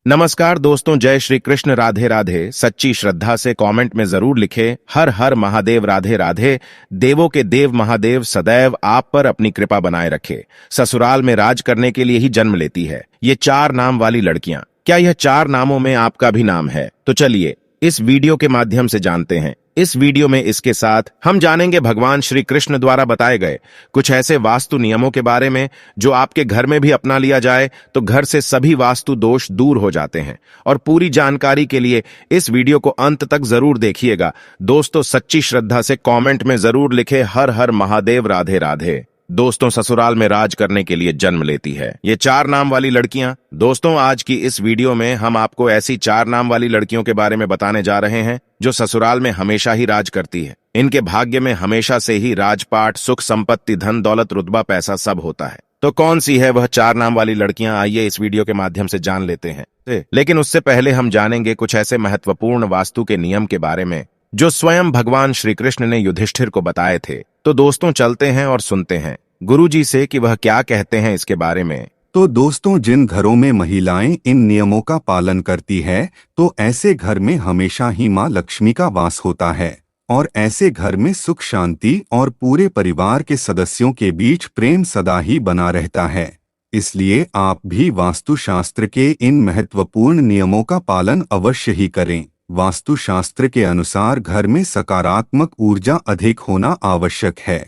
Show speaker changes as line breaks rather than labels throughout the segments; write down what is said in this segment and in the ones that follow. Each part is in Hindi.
नमस्कार दोस्तों, जय श्री कृष्ण, राधे राधे। सच्ची श्रद्धा से कमेंट में जरूर लिखें हर हर महादेव, राधे राधे। देवों के देव महादेव सदैव आप पर अपनी कृपा बनाए रखे। ससुराल में राज करने के लिए ही जन्म लेती है ये 4 नाम वाली लड़कियां। क्या यह 4 नामों में आपका भी नाम है? तो चलिए इस वीडियो के माध्यम से जानते हैं। इस वीडियो में इसके साथ हम जानेंगे भगवान श्री कृष्ण द्वारा बताए गए कुछ ऐसे वास्तु नियमों के बारे में जो आपके घर में भी अपना लिया जाए तो घर से सभी वास्तु दोष दूर हो जाते हैं। और पूरी जानकारी के लिए इस वीडियो को अंत तक जरूर देखिएगा। दोस्तों, सच्ची श्रद्धा से कमेंट में जरूर लिखे हर हर महादेव, राधे राधे। दोस्तों, ससुराल में राज करने के लिए जन्म लेती है ये 4 नाम वाली लड़कियां। दोस्तों, आज की इस वीडियो में हम आपको ऐसी 4 नाम वाली लड़कियों के बारे में बताने जा रहे हैं जो ससुराल में हमेशा ही राज करती है। इनके भाग्य में हमेशा से ही राजपाट, सुख, संपत्ति, धन दौलत, रुतबा, पैसा सब होता है। तो कौन सी है वह 4 नाम वाली लड़कियां? आइए इस वीडियो के माध्यम से जान लेते हैं। लेकिन उससे पहले हम जानेंगे कुछ ऐसे महत्वपूर्ण वास्तु के नियम के बारे में जो स्वयं भगवान श्री कृष्ण ने युधिष्ठिर को बताए थे। तो दोस्तों, चलते हैं और सुनते हैं गुरुजी से कि वह क्या कहते हैं इसके बारे में।
तो दोस्तों, जिन घरों में महिलाएं इन नियमों का पालन करती है तो ऐसे घर में हमेशा ही मां लक्ष्मी का वास होता है और ऐसे घर में सुख, शांति और पूरे परिवार के सदस्यों के बीच प्रेम सदा ही बना रहता है। इसलिए आप भी वास्तुशास्त्र के इन महत्वपूर्ण नियमों का पालन अवश्य ही करें। वास्तुशास्त्र के अनुसार घर में सकारात्मक ऊर्जा अधिक होना आवश्यक है,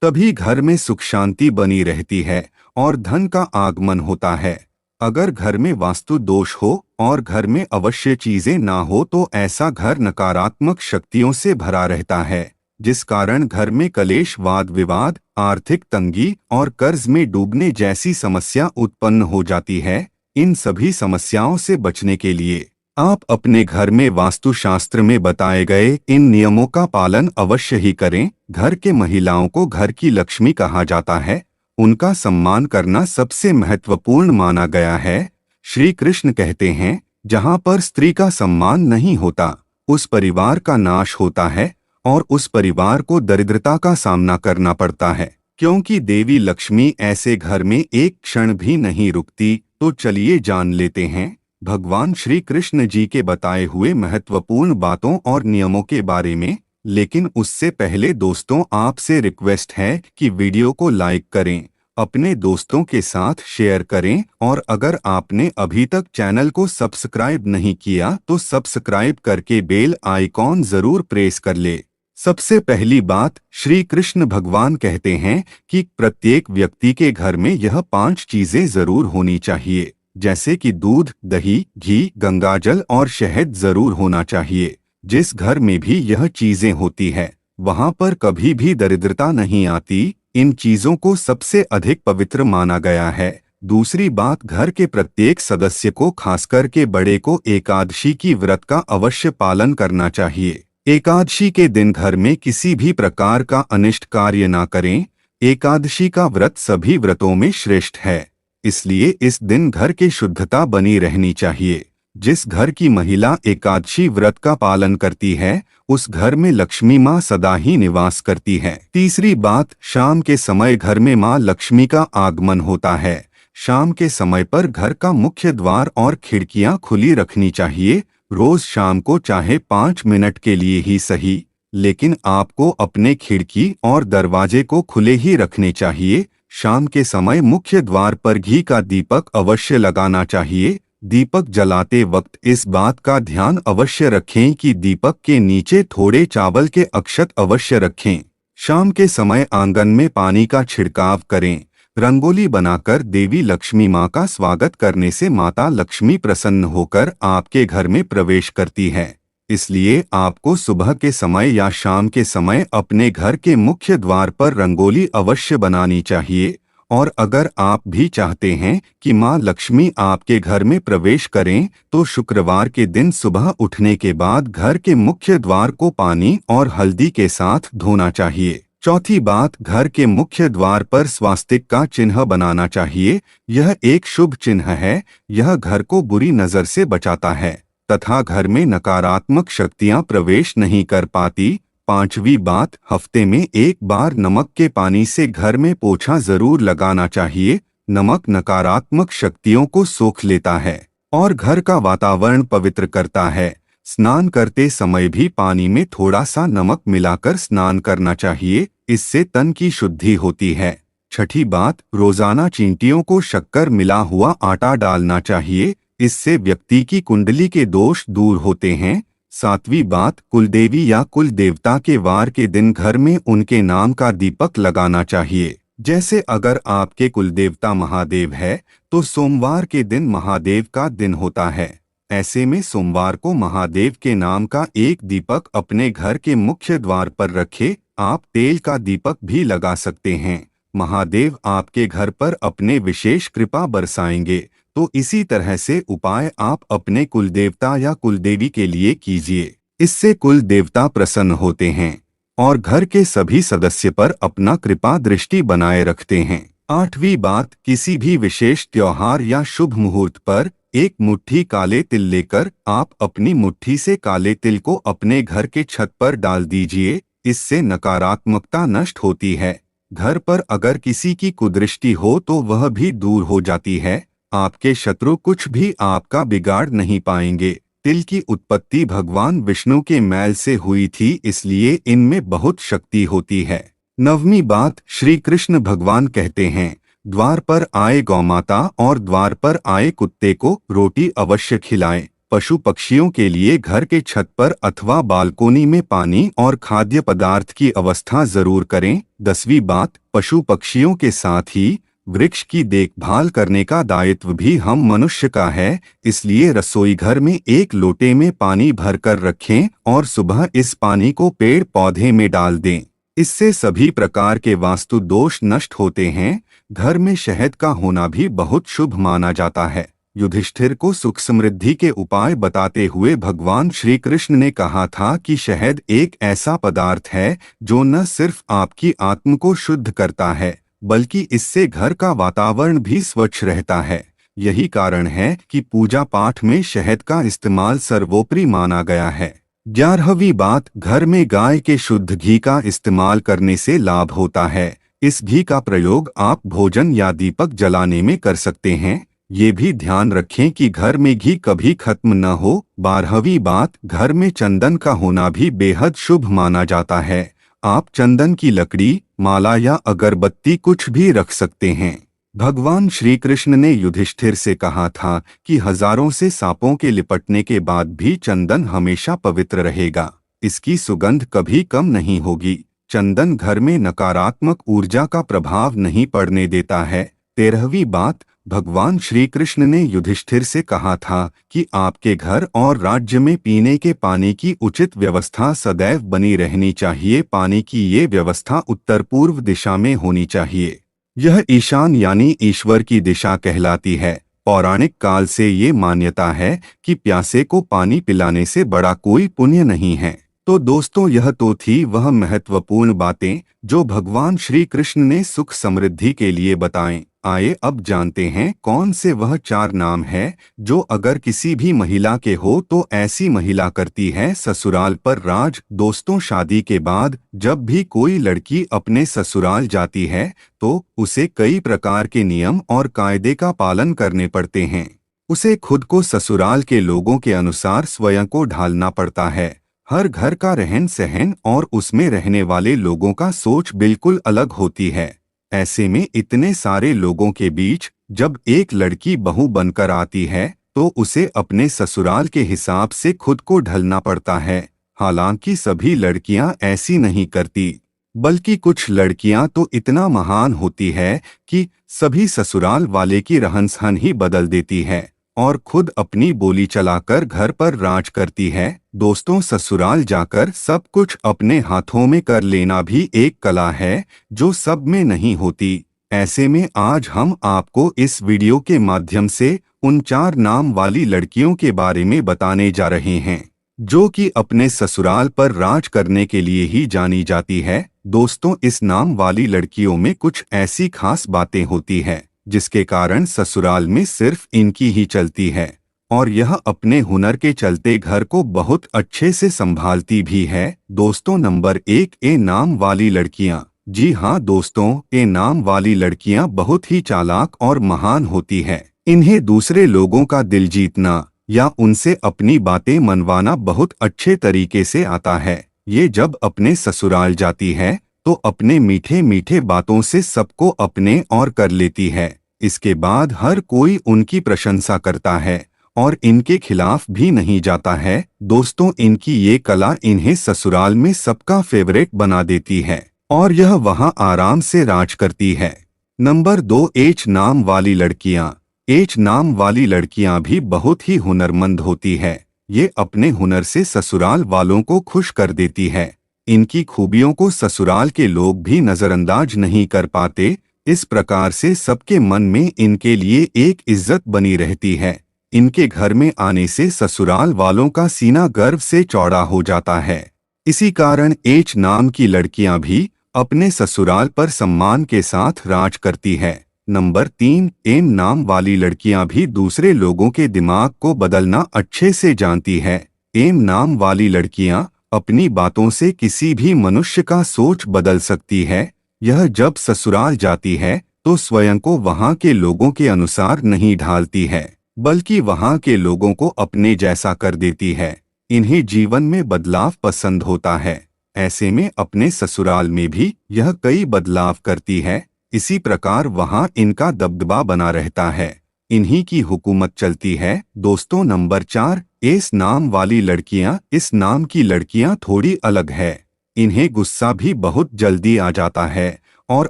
तभी घर में सुख शांति बनी रहती है और धन का आगमन होता है। अगर घर में वास्तु दोष हो और घर में अवश्य चीजें ना हो तो ऐसा घर नकारात्मक शक्तियों से भरा रहता है, जिस कारण घर में कलेश, वाद विवाद, आर्थिक तंगी और कर्ज में डूबने जैसी समस्या उत्पन्न हो जाती है। इन सभी समस्याओं से बचने के लिए आप अपने घर में वास्तुशास्त्र में बताए गए इन नियमों का पालन अवश्य ही करें। घर के महिलाओं को घर की लक्ष्मी कहा जाता है। उनका सम्मान करना सबसे महत्वपूर्ण माना गया है। श्री कृष्ण कहते हैं, जहाँ पर स्त्री का सम्मान नहीं होता उस परिवार का नाश होता है और उस परिवार को दरिद्रता का सामना करना पड़ता है, क्योंकि देवी लक्ष्मी ऐसे घर में एक क्षण भी नहीं रुकती। तो चलिए जान लेते हैं भगवान श्री कृष्ण जी के बताए हुए महत्वपूर्ण बातों और नियमों के बारे में। लेकिन उससे पहले दोस्तों, आपसे रिक्वेस्ट है कि वीडियो को लाइक करें, अपने दोस्तों के साथ शेयर करें और अगर आपने अभी तक चैनल को सब्सक्राइब नहीं किया तो सब्सक्राइब करके बेल आइकॉन जरूर प्रेस कर ले। सबसे पहली बात, श्री कृष्ण भगवान कहते हैं कि प्रत्येक व्यक्ति के घर में यह 5 चीजें जरूर होनी चाहिए, जैसे कि दूध, दही, घी, गंगाजल और शहद जरूर होना चाहिए। जिस घर में भी यह चीजें होती है वहां पर कभी भी दरिद्रता नहीं आती। इन चीजों को सबसे अधिक पवित्र माना गया है। दूसरी बात, घर के प्रत्येक सदस्य को, खासकर के बड़े को, एकादशी की व्रत का अवश्य पालन करना चाहिए। एकादशी के दिन घर में किसी भी प्रकार का अनिष्ट कार्य ना करें। एकादशी का व्रत सभी व्रतों में श्रेष्ठ है, इसलिए इस दिन घर की शुद्धता बनी रहनी चाहिए। जिस घर की महिला एकादशी व्रत का पालन करती है उस घर में लक्ष्मी माँ सदा ही निवास करती है। तीसरी बात, शाम के समय घर में माँ लक्ष्मी का आगमन होता है। शाम के समय पर घर का मुख्य द्वार और खिड़कियां खुली रखनी चाहिए। रोज शाम को चाहे 5 मिनट के लिए ही सही, लेकिन आपको अपने खिड़की और दरवाजे को खुले ही रखने चाहिए। शाम के समय मुख्य द्वार पर घी का दीपक अवश्य लगाना चाहिए। दीपक जलाते वक्त इस बात का ध्यान अवश्य रखें कि दीपक के नीचे थोड़े चावल के अक्षत अवश्य रखें। शाम के समय आंगन में पानी का छिड़काव करें। रंगोली बनाकर देवी लक्ष्मी माँ का स्वागत करने से माता लक्ष्मी प्रसन्न होकर आपके घर में प्रवेश करती है। इसलिए आपको सुबह के समय या शाम के समय अपने घर के मुख्य द्वार पर रंगोली अवश्य बनानी चाहिए। और अगर आप भी चाहते हैं कि माँ लक्ष्मी आपके घर में प्रवेश करें तो शुक्रवार के दिन सुबह उठने के बाद घर के मुख्य द्वार को पानी और हल्दी के साथ धोना चाहिए। चौथी बात, घर के मुख्य द्वार पर स्वास्तिक का चिन्ह बनाना चाहिए। यह एक शुभ चिन्ह है। यह घर को बुरी नजर से बचाता है तथा घर में नकारात्मक शक्तियां प्रवेश नहीं कर पाती। पांचवी बात, हफ्ते में एक बार नमक के पानी से घर में पोछा जरूर लगाना चाहिए। नमक नकारात्मक शक्तियों को सोख लेता है। और घर का वातावरण पवित्र करता है। स्नान करते समय भी पानी में थोड़ा सा नमक मिलाकर स्नान करना चाहिए, इससे तन की शुद्धि होती है। छठी बात, रोजाना चींटियों को शक्कर मिला हुआ आटा डालना चाहिए, इससे व्यक्ति की कुंडली के दोष दूर होते हैं। सातवीं बात, कुलदेवी या कुल देवता के वार के दिन घर में उनके नाम का दीपक लगाना चाहिए। जैसे अगर आपके कुलदेवता महादेव है तो सोमवार के दिन महादेव का दिन होता है। ऐसे में सोमवार को महादेव के नाम का एक दीपक अपने घर के मुख्य द्वार पर रखें। आप तेल का दीपक भी लगा सकते हैं। महादेव आपके घर पर अपने विशेष कृपा बरसाएंगे। तो इसी तरह से उपाय आप अपने कुलदेवता या कुलदेवी के लिए कीजिए, इससे कुल देवता प्रसन्न होते हैं और घर के सभी सदस्य पर अपना कृपा दृष्टि बनाए रखते हैं। आठवीं बात, किसी भी विशेष त्योहार या शुभ मुहूर्त पर एक मुट्ठी काले तिल लेकर आप अपनी मुट्ठी से काले तिल को अपने घर के छत पर डाल दीजिए, इससे नकारात्मकता नष्ट होती है। घर पर अगर किसी की कुदृष्टि हो तो वह भी दूर हो जाती है। आपके शत्रु कुछ भी आपका बिगाड़ नहीं पाएंगे। तिल की उत्पत्ति भगवान विष्णु के मैल से हुई थी, इसलिए इनमें बहुत शक्ति होती है। नववीं बात, श्री कृष्ण भगवान कहते हैं, द्वार पर आए गौमाता और द्वार पर आए कुत्ते को रोटी अवश्य खिलाएं। पशु पक्षियों के लिए घर के छत पर अथवा बालकोनी में पानी और खाद्य पदार्थ की व्यवस्था जरूर करें। 10वीं बात, पशु पक्षियों के साथ ही वृक्ष की देखभाल करने का दायित्व भी हम मनुष्य का है, इसलिए रसोई घर में एक लोटे में पानी भरकर रखें और सुबह इस पानी को पेड़ पौधे में डाल दें। इससे सभी प्रकार के वास्तु दोष नष्ट होते हैं। घर में शहद का होना भी बहुत शुभ माना जाता है। युधिष्ठिर को सुख समृद्धि के उपाय बताते हुए भगवान श्री कृष्ण ने कहा था कि शहद एक ऐसा पदार्थ है जो न सिर्फ आपकी आत्म को शुद्ध करता है, बल्कि इससे घर का वातावरण भी स्वच्छ रहता है। यही कारण है कि पूजा पाठ में शहद का इस्तेमाल सर्वोपरि माना गया है। 11वीं बात, घर में गाय के शुद्ध घी का इस्तेमाल करने से लाभ होता है। इस घी का प्रयोग आप भोजन या दीपक जलाने में कर सकते हैं। ये भी ध्यान रखें कि घर में घी कभी खत्म न हो। 12वीं बात, घर में चंदन का होना भी बेहद शुभ माना जाता है। आप चंदन की लकड़ी, माला या अगरबत्ती कुछ भी रख सकते हैं। भगवान श्री कृष्ण ने युधिष्ठिर से कहा था कि हजारों से सांपों के लिपटने के बाद भी चंदन हमेशा पवित्र रहेगा, इसकी सुगंध कभी कम नहीं होगी। चंदन घर में नकारात्मक ऊर्जा का प्रभाव नहीं पड़ने देता है। 13वीं बात, भगवान श्री कृष्ण ने युधिष्ठिर से कहा था कि आपके घर और राज्य में पीने के पानी की उचित व्यवस्था सदैव बनी रहनी चाहिए। पानी की ये व्यवस्था उत्तर पूर्व दिशा में होनी चाहिए। यह ईशान यानी ईश्वर की दिशा कहलाती है। पौराणिक काल से ये मान्यता है कि प्यासे को पानी पिलाने से बड़ा कोई पुण्य नहीं है। तो दोस्तों, यह तो थी वह महत्वपूर्ण बातें जो भगवान श्री कृष्ण ने सुख समृद्धि के लिए बताएं। आइए अब जानते हैं कौन से वह 4 नाम है जो अगर किसी भी महिला के हो तो ऐसी महिला करती है ससुराल पर राज। दोस्तों, शादी के बाद जब भी कोई लड़की अपने ससुराल जाती है तो उसे कई प्रकार के नियम और कायदे का पालन करने पड़ते हैं। उसे खुद को ससुराल के लोगों के अनुसार स्वयं को ढालना पड़ता है। हर घर का रहन सहन और उसमें रहने वाले लोगों का सोच बिल्कुल अलग होती है। ऐसे में इतने सारे लोगों के बीच जब एक लड़की बहू बनकर आती है तो उसे अपने ससुराल के हिसाब से खुद को ढलना पड़ता है। हालांकि सभी लड़कियां ऐसी नहीं करती, बल्कि कुछ लड़कियां तो इतना महान होती है कि सभी ससुराल वाले की रहन-सहन ही बदल देती है और खुद अपनी बोली चलाकर घर पर राज करती है। दोस्तों, ससुराल जाकर सब कुछ अपने हाथों में कर लेना भी एक कला है जो सब में नहीं होती। ऐसे में आज हम आपको इस वीडियो के माध्यम से उन 4 नाम वाली लड़कियों के बारे में बताने जा रहे हैं जो कि अपने ससुराल पर राज करने के लिए ही जानी जाती है। दोस्तों, इस नाम वाली लड़कियों में कुछ ऐसी खास बातें होती है जिसके कारण ससुराल में सिर्फ इनकी ही चलती है और यह अपने हुनर के चलते घर को बहुत अच्छे से संभालती भी है। दोस्तों, नंबर 1, ए नाम वाली लड़कियां। जी हाँ दोस्तों, ए नाम वाली लड़कियां बहुत ही चालाक और महान होती है। इन्हें दूसरे लोगों का दिल जीतना या उनसे अपनी बातें मनवाना बहुत अच्छे तरीके से आता है। ये जब अपने ससुराल जाती है तो अपने मीठे मीठे बातों से सबको अपने और कर लेती है। इसके बाद हर कोई उनकी प्रशंसा करता है और इनके खिलाफ भी नहीं जाता है। दोस्तों, इनकी ये कला इन्हें ससुराल में सबका फेवरेट बना देती है और यह वहां आराम से राज करती है। नंबर 2, एच नाम वाली लड़कियां। एच नाम वाली लड़कियां भी बहुत ही हुनरमंद होती है। ये अपने हुनर से ससुराल वालों को खुश कर देती है। इनकी खूबियों को ससुराल के लोग भी नजरअंदाज नहीं कर पाते। इस प्रकार से सबके मन में इनके लिए एक इज्जत बनी रहती है। इनके घर में आने से ससुराल वालों का सीना गर्व से चौड़ा हो जाता है। इसी कारण एच नाम की लड़कियां भी अपने ससुराल पर सम्मान के साथ राज करती है। नंबर 3, एम नाम वाली लड़कियां भी दूसरे लोगों के दिमाग को बदलना अच्छे से जानती है। एम नाम वाली लड़कियां अपनी बातों से किसी भी मनुष्य का सोच बदल सकती है। यह जब ससुराल जाती है तो स्वयं को वहां के लोगों के अनुसार नहीं ढालती है, बल्कि वहां के लोगों को अपने जैसा कर देती है। इन्हें जीवन में बदलाव पसंद होता है। ऐसे में अपने ससुराल में भी यह कई बदलाव करती है। इसी प्रकार वहां इनका दबदबा बना रहता है। इन्हीं की हुकूमत चलती है। दोस्तों, नंबर 4, एस नाम वाली लड़कियां। इस नाम की लड़कियां थोड़ी अलग है। इन्हें गुस्सा भी बहुत जल्दी आ जाता है और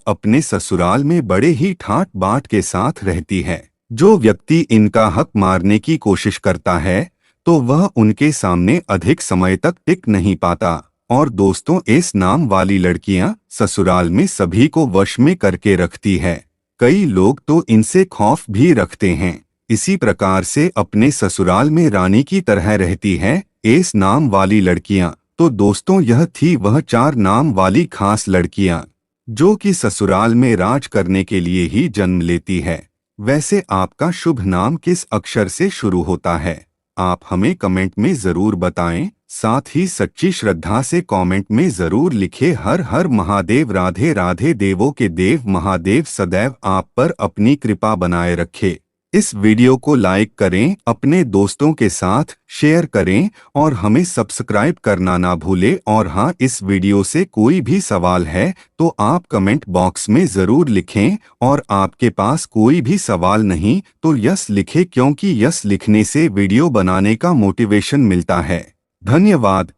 अपने ससुराल में बड़े ही ठाट बाट के साथ रहती है। जो व्यक्ति इनका हक मारने की कोशिश करता है तो वह उनके सामने अधिक समय तक टिक नहीं पाता। और दोस्तों, इस नाम वाली लड़कियां ससुराल में सभी को वश में करके रखती है। कई लोग तो इनसे खौफ भी रखते हैं। इसी प्रकार से अपने ससुराल में रानी की तरह रहती है इस नाम वाली लड़कियां। तो दोस्तों, यह थी वह 4 नाम वाली खास लड़कियां जो कि ससुराल में राज करने के लिए ही जन्म लेती है। वैसे आपका शुभ नाम किस अक्षर से शुरू होता है? आप हमें कमेंट में जरूर बताएं। साथ ही सच्ची श्रद्धा से कमेंट में जरूर लिखें हर हर महादेव, राधे राधे। देवों के देव महादेव सदैव आप पर अपनी कृपा बनाए रखे। इस वीडियो को लाइक करें, अपने दोस्तों के साथ शेयर करें और हमें सब्सक्राइब करना ना भूलें। और हाँ, इस वीडियो से कोई भी सवाल है तो आप कमेंट बॉक्स में जरूर लिखें। और आपके पास कोई भी सवाल नहीं तो यस लिखें, क्योंकि यस लिखने से वीडियो बनाने का मोटिवेशन मिलता है। धन्यवाद।